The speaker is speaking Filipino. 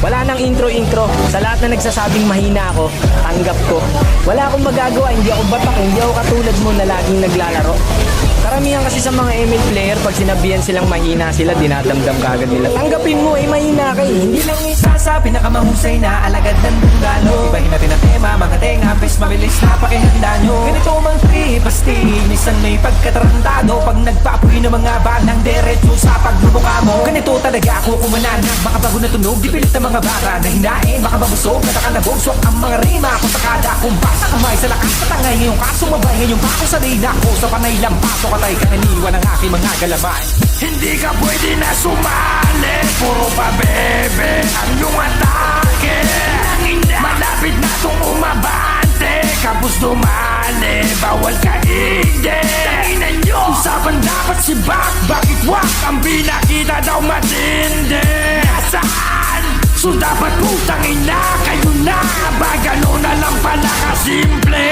Wala nang intro-intro. Sa lahat na nagsasabing mahina ako, tanggap ko. Wala akong magagawa, hindi ako batak, hindi ako katulad mo na laging naglalaro. Karamihan kasi sa mga ML player, pag sinabihan silang mahina sila, dinadamdam kagad nila. Tanggapin mo, mahina ka eh. Hindi lang isa sa pinakamahusay na alagad ng bungalo. Ibahin natin ang tema, mga tenga, pes mabilis na pakihanda nyo. Ganito mang tripasti, minsan may pagkatarantado. Pag nagpapoy ng mga banang diretso sa pagbubukha mo. Ganito talaga ako kumanan, makabago na tunog, di pilit ang mga bara na hinain. Makababusog, natakalabog, swak ang mga rima. Kung sakada, kung basa kamay sa lakas patangay. Ngayong kasumabay, ngayong ako sanay na ako sa panay lang pasok. Patay ka aniwan ng aking mga galaman. Hindi ka pwede na sumali, puro pa bebe ang iyong atake. Malapit na itong umabante, kapos dumali, bawal ka hindi. Tanginan nyo, usapan dapat si Bak, bakit wak ang binakita daw matindi? Nasaan? So dapat putangin na, kayo na ba gano'n na lang pala kasimple?